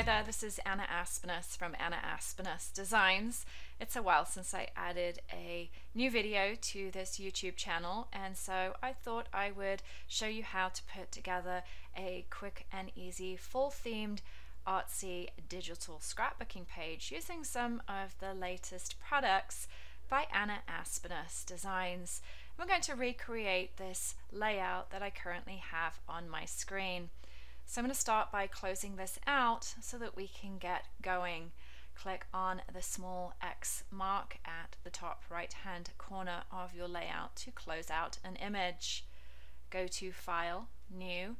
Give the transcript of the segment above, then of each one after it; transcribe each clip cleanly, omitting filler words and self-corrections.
Hi there, this is Anna Aspnes from Anna Aspnes Designs. It's a while since I added a new video to this YouTube channel, and so I thought I would show you how to put together a quick and easy full themed artsy digital scrapbooking page using some of the latest products by Anna Aspnes Designs. We're going to recreate this layout that I currently have on my screen. So I'm going to start by closing this out so that we can get going. Click on the small X mark at the top right hand corner of your layout to close out an image. Go to File, New,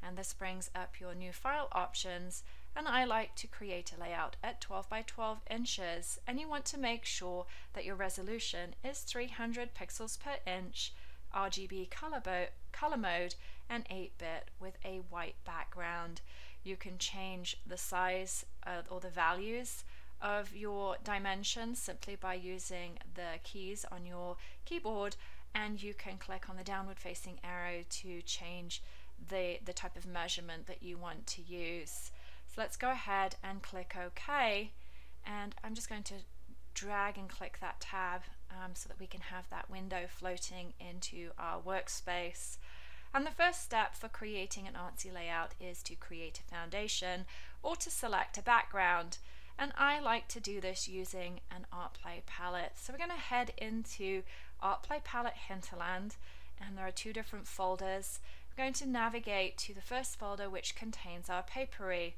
and this brings up your new file options, and I like to create a layout at 12 by 12 inches, and you want to make sure that your resolution is 300 pixels per inch, RGB color mode, and 8-bit with a white background. You can change the size or the values of your dimensions simply by using the keys on your keyboard, and you can click on the downward facing arrow to change the type of measurement that you want to use. So let's go ahead and click OK, and I'm just going to drag and click that tab so that we can have that window floating into our workspace. And the first step for creating an artsy layout is to create a foundation or to select a background. And I like to do this using an ArtPlay palette. So we're going to head into ArtPlay palette Hinterland, and there are two different folders. We're going to navigate to the first folder, which contains our papery.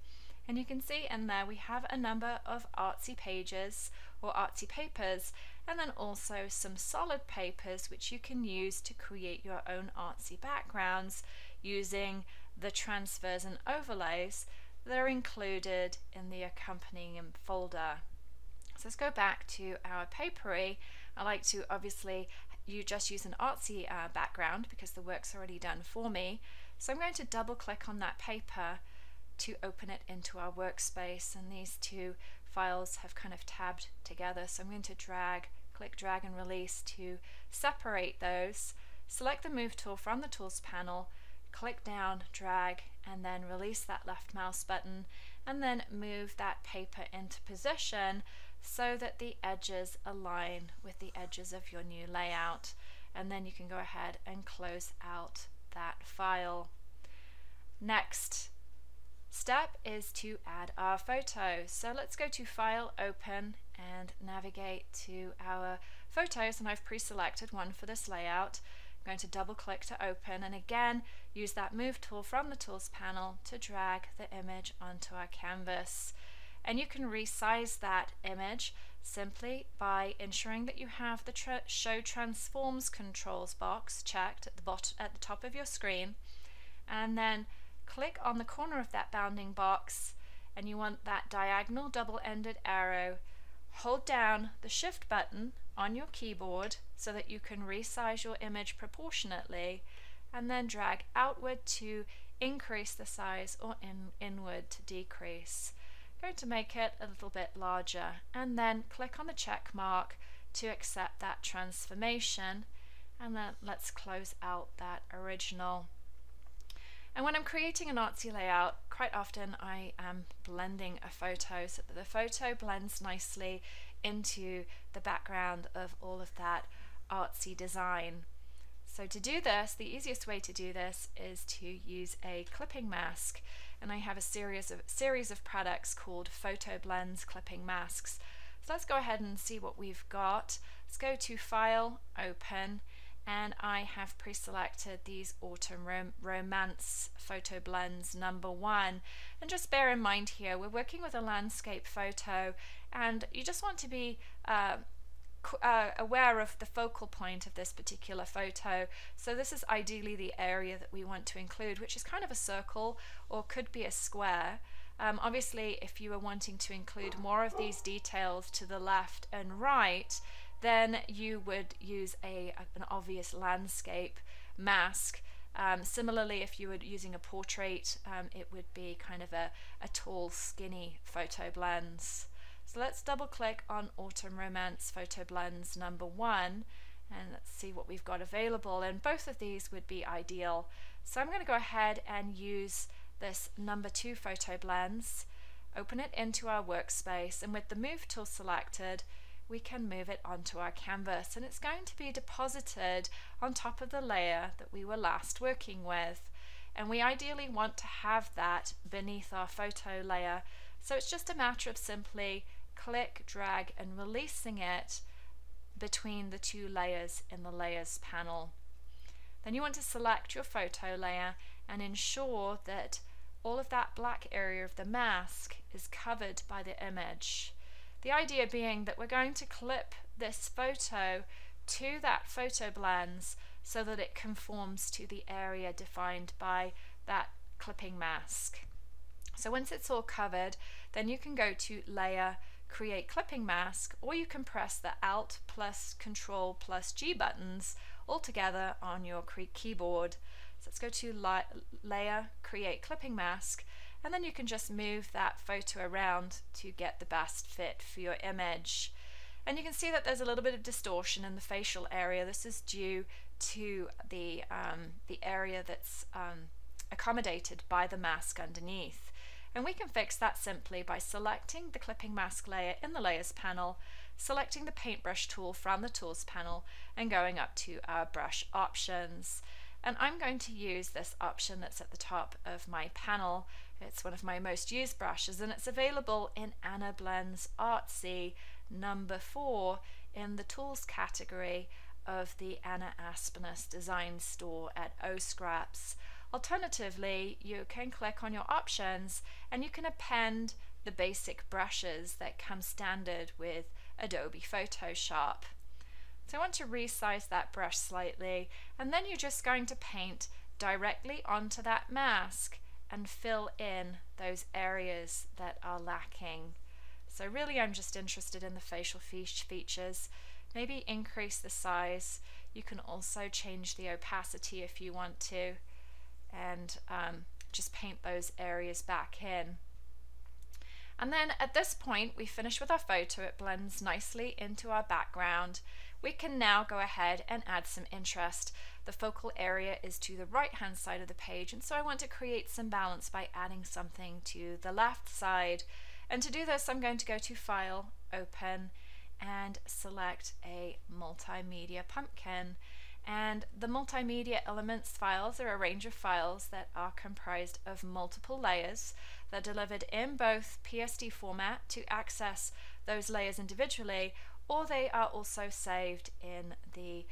And you can see in there we have a number of artsy pages or artsy papers, and then also some solid papers which you can use to create your own artsy backgrounds using the transfers and overlays that are included in the accompanying folder. So let's go back to our papery. I like to obviously just use an artsy background because the work's already done for me. So I'm going to double click on that paper to open it into our workspace, and these two files have kind of tabbed together, so I'm going to click drag and release to separate those. Select the move tool from the tools panel, click down, drag, and then release that left mouse button, and then move that paper into position so that the edges align with the edges of your new layout, and then you can go ahead and close out that file. Next step is to add our photos. So let's go to File, Open, and navigate to our photos, and I've pre-selected one for this layout. I'm going to double click to open, and again use that move tool from the tools panel to drag the image onto our canvas. And you can resize that image simply by ensuring that you have the Show Transforms controls box checked at the top of your screen, and then click on the corner of that bounding box, and you want that diagonal double-ended arrow. Hold down the Shift button on your keyboard so that you can resize your image proportionately, and then drag outward to increase the size or inward to decrease. I'm going to make it a little bit larger, and then click on the check mark to accept that transformation, and then let's close out that original. And when I'm creating an artsy layout, quite often I am blending a photo so that the photo blends nicely into the background of all of that artsy design. So to do this, the easiest way to do this is to use a clipping mask, and I have a series of products called FotoBlendz clipping masks. So let's go ahead and see what we've got. Let's go to File, Open, and I have pre-selected these Autumn Romance FotoBlendz #1. And just bear in mind here, we're working with a landscape photo, and you just want to be aware of the focal point of this particular photo. So this is ideally the area that we want to include, which is kind of a circle or could be a square. Obviously, if you are wanting to include more of these details to the left and right, then you would use an obvious landscape mask. Similarly, if you were using a portrait, it would be kind of a tall, skinny FotoBlendz. So let's double click on Autumn Romance FotoBlendz #1, and let's see what we've got available, and both of these would be ideal. So I'm going to go ahead and use this #2 FotoBlendz, open it into our workspace, and with the move tool selected, we can move it onto our canvas, and it's going to be deposited on top of the layer that we were last working with. And we ideally want to have that beneath our photo layer. So it's just a matter of simply click, drag, and releasing it between the two layers in the Layers panel. Then you want to select your photo layer and ensure that all of that black area of the mask is covered by the image. The idea being that we're going to clip this photo to that FotoBlendz so that it conforms to the area defined by that clipping mask. So once it's all covered, then you can go to Layer, Create Clipping Mask, or you can press the Alt plus Control plus G buttons all together on your keyboard. So let's go to Layer, Create Clipping Mask, and then you can just move that photo around to get the best fit for your image. And you can see that there's a little bit of distortion in the facial area. This is due to the area that's accommodated by the mask underneath. And we can fix that simply by selecting the clipping mask layer in the Layers panel, selecting the paintbrush tool from the Tools panel, and going up to our brush options. And I'm going to use this option that's at the top of my panel. It's one of my most used brushes, and it's available in Anna Blend's Artsy number 4 in the Tools category of the Anna Aspnes Designs store at Scraps. Alternatively, you can click on your options and you can append the basic brushes that come standard with Adobe Photoshop. So I want to resize that brush slightly, and then you're just going to paint directly onto that mask and fill in those areas that are lacking. So really I'm just interested in the facial features. Maybe increase the size. You can also change the opacity if you want to, and just paint those areas back in. And then at this point we finish with our photo. It blends nicely into our background. We can now go ahead and add some interest. The focal area is to the right hand side of the page, and so I want to create some balance by adding something to the left side. And to do this, I'm going to go to File, Open, and select a MultiMedia Pumpkin. And the multimedia elements files are a range of files that are comprised of multiple layers. They're delivered in both PSD format to access those layers individually, or they are also saved in the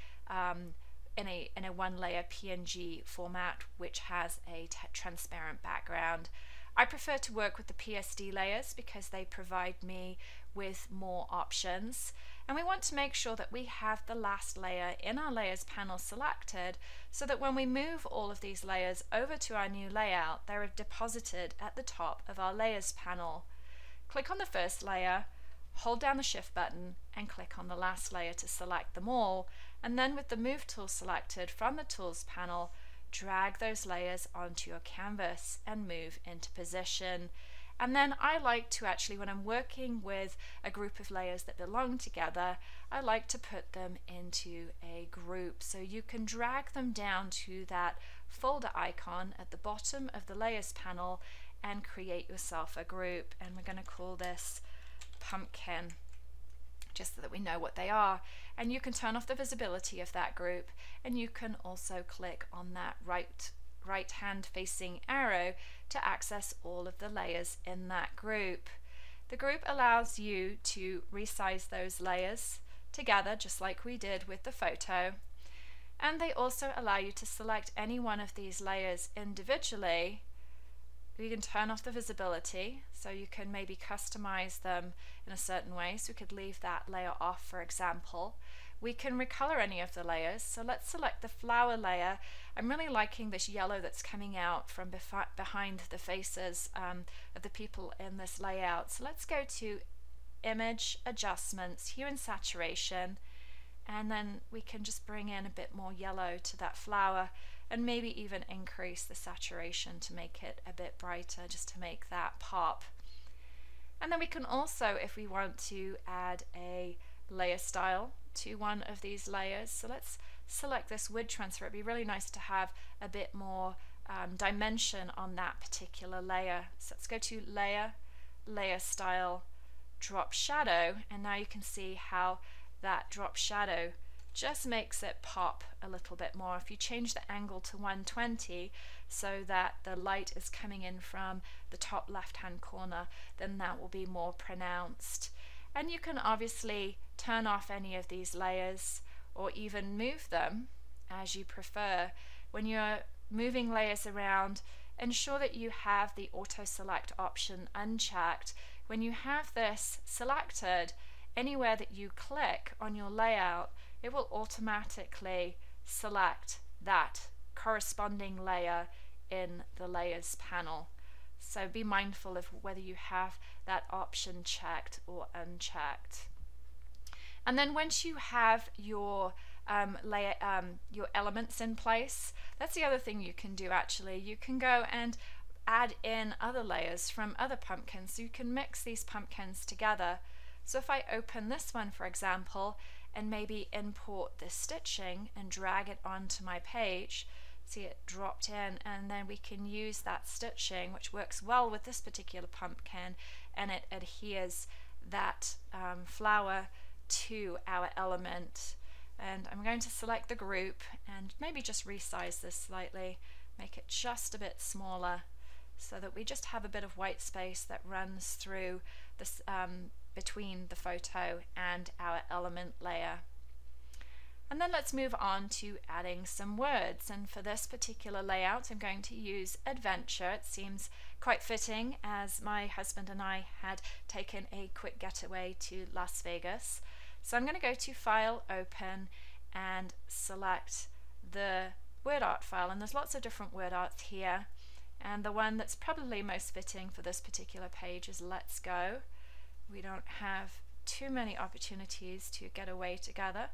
in a one layer PNG format which has a transparent background. I prefer to work with the PSD layers because they provide me with more options, and we want to make sure that we have the last layer in our layers panel selected so that when we move all of these layers over to our new layout, they're deposited at the top of our layers panel. Click on the first layer, hold down the shift button, and click on the last layer to select them all, and then with the move tool selected from the tools panel, drag those layers onto your canvas and move into position. And then I like to actually, when I'm working with a group of layers that belong together, I like to put them into a group. So you can drag them down to that folder icon at the bottom of the layers panel and create yourself a group. And we're going to call this Pumpkin, just so that we know what they are. And you can turn off the visibility of that group, and you can also click on that right hand facing arrow to access all of the layers in that group. The group allows you to resize those layers together just like we did with the photo, and they also allow you to select any one of these layers individually. You can turn off the visibility, so you can maybe customize them in a certain way. So we could leave that layer off, for example. We can recolor any of the layers. So let's select the flower layer. I'm really liking this yellow that's coming out from behind the faces of the people in this layout. So let's go to Image, Adjustments, Hue and Saturation, and then we can just bring in a bit more yellow to that flower, and maybe even increase the saturation to make it a bit brighter, just to make that pop. And then we can also, if we want to, add a layer style to one of these layers. So let's select this wood transfer. It'd be really nice to have a bit more dimension on that particular layer. So let's go to Layer, layer style drop shadow, and now you can see how that drop shadow just makes it pop a little bit more. If you change the angle to 120 so that the light is coming in from the top left hand corner, then that will be more pronounced. And you can obviously turn off any of these layers or even move them as you prefer. When you're moving layers around, ensure that you have the auto select option unchecked. When you have this selected, anywhere that you click on your layout, it will automatically select that corresponding layer in the layers panel. So be mindful of whether you have that option checked or unchecked. And then once you have your your elements in place, that's the other thing you can do actually. You can go and add in other layers from other pumpkins. So you can mix these pumpkins together. So if I open this one, for example, and maybe import this stitching and drag it onto my page, see it dropped in, and then we can use that stitching, which works well with this particular pumpkin, and it adheres that flower to our element. And I'm going to select the group and maybe just resize this slightly, make it just a bit smaller so that we just have a bit of white space that runs through this between the photo and our element layer. And then let's move on to adding some words, and for this particular layout I'm going to use adventure. It seems quite fitting as my husband and I had taken a quick getaway to Las Vegas. So I'm going to go to File, Open, and select the WordArt file, and there's lots of different WordArts here, and the one that's probably most fitting for this particular page is Let's Go. We don't have too many opportunities to get away together,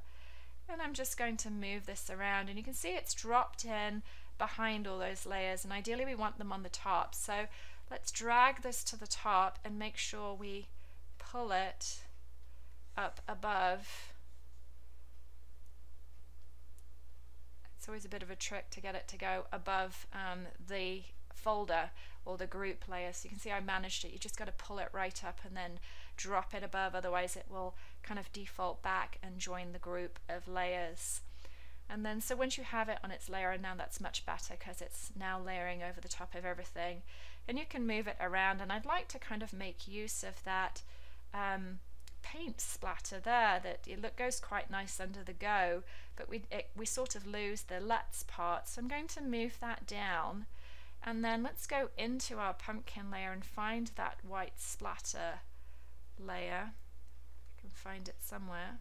and I'm just going to move this around, and you can see it's dropped in behind all those layers, and ideally we want them on the top. So let's drag this to the top and make sure we pull it up above. It's always a bit of a trick to get it to go above the folder or the group layer. So you can see I managed it. You just got to pull it right up and then drop it above, otherwise it will kind of default back and join the group of layers. And then so once you have it on its layer, now that's much better because it's now layering over the top of everything, and you can move it around. And I'd like to kind of make use of that paint splatter there, that it goes quite nice under the go, but we sort of lose the let's part. So I'm going to move that down, and then let's go into our pumpkin layer and find that white splatter layer. I can find it somewhere.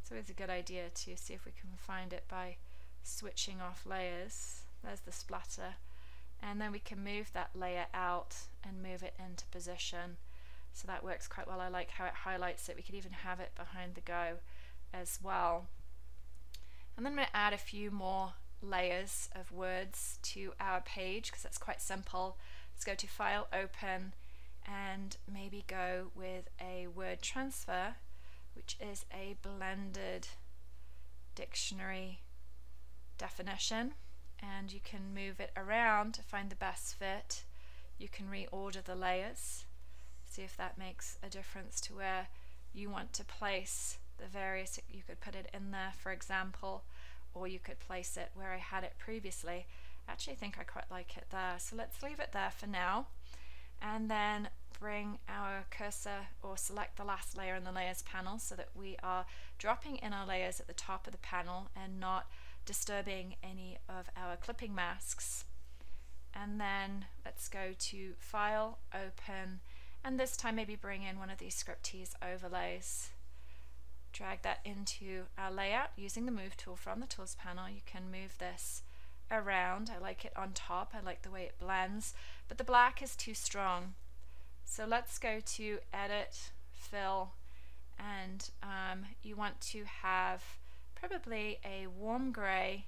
It's always a good idea to see if we can find it by switching off layers. There's the splatter, and then we can move that layer out and move it into position. So that works quite well. I like how it highlights it. We could even have it behind the go as well. And then I'm going to add a few more layers of words to our page because that's quite simple. Let's go to File, Open, and maybe go with a word transfer, which is a blended dictionary definition, and you can move it around to find the best fit. You can reorder the layers, see if that makes a difference to where you want to place the various. You could put it in there, for example, or you could place it where I had it previously. I actually think I quite like it there, so let's leave it there for now, and then bring our cursor or select the last layer in the layers panel so that we are dropping in our layers at the top of the panel and not disturbing any of our clipping masks. And then let's go to File, Open, and this time maybe bring in one of these ScriptTease overlays. Drag that into our layout using the Move tool from the Tools panel. You can move this around. I like it on top. I like the way it blends, but the black is too strong. So let's go to Edit, Fill, and you want to have probably a warm grey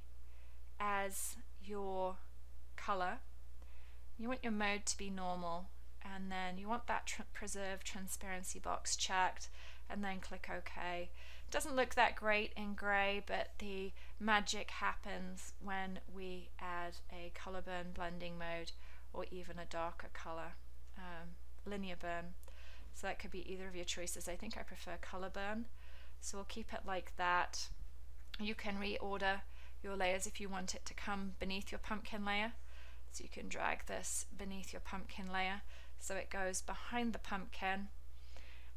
as your color. You want your mode to be normal, and then you want that preserve transparency box checked, and then click OK. It doesn't look that great in grey, but the magic happens when we add a color burn blending mode or even a darker color, linear burn. So that could be either of your choices. I think I prefer color burn, so we'll keep it like that. You can reorder your layers if you want it to come beneath your pumpkin layer. So you can drag this beneath your pumpkin layer so it goes behind the pumpkin.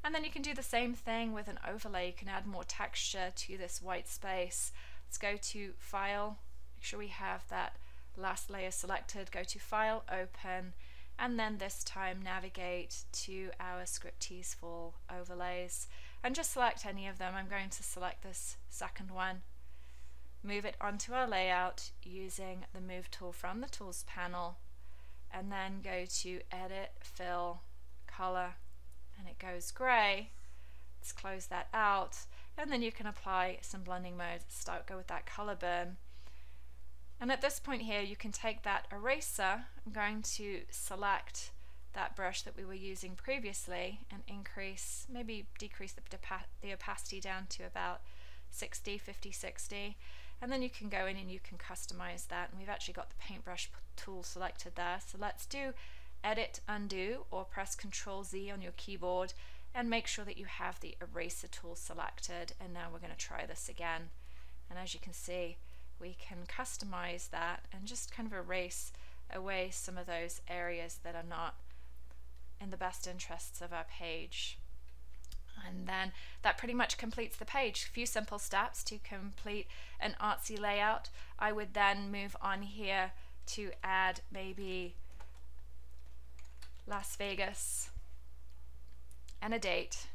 And then you can do the same thing with an overlay. You can add more texture to this white space. Let's go to File, make sure we have that last layer selected, go to File, Open, and then this time navigate to our ScriptTease Fall overlays and just select any of them. I'm going to select this second one, move it onto our layout using the Move tool from the Tools panel, and then go to Edit, Fill, Color, and it goes grey. Let's close that out, and then you can apply some blending modes. Go with that color burn. And at this point here, you can take that eraser. I'm going to select that brush that we were using previously and increase, maybe decrease the opacity down to about 60, 50, 60. And then you can go in and you can customize that. And we've actually got the paintbrush tool selected there. So let's do Edit, Undo, or press Ctrl Z on your keyboard and make sure that you have the eraser tool selected. And now we're going to try this again. And as you can see, we can customize that and just kind of erase away some of those areas that are not in the best interests of our page. And then that pretty much completes the page. A few simple steps to complete an Artsy layout. I would then move on here to add maybe Las Vegas and a date.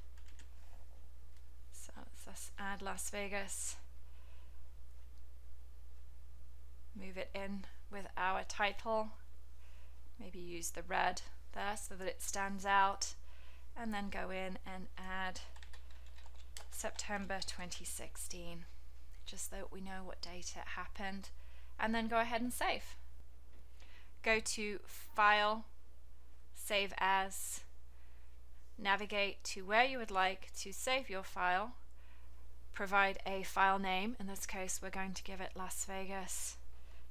So let's add Las Vegas. Move it in with our title, maybe use the red there so that it stands out, and then go in and add September 2016, just so that we know what date it happened, and then go ahead and save. Go to File, Save As, navigate to where you would like to save your file, provide a file name. In this case, we're going to give it Las Vegas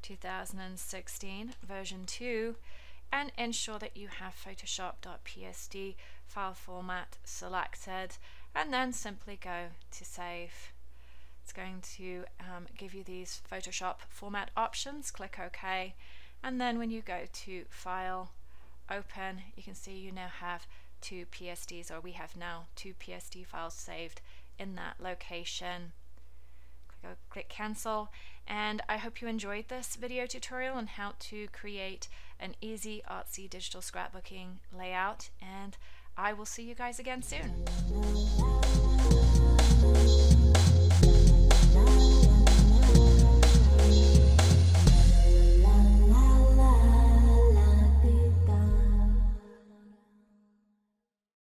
2016 version 2, and ensure that you have Photoshop.psd file format selected, and then simply go to save. It's going to give you these Photoshop format options. Click OK, and then when you go to File, Open, you can see you now have two PSDs, or we have now two PSD files saved in that location. Click Cancel, and I hope you enjoyed this video tutorial on how to create an easy Artsy digital scrapbooking layout, and I will see you guys again soon.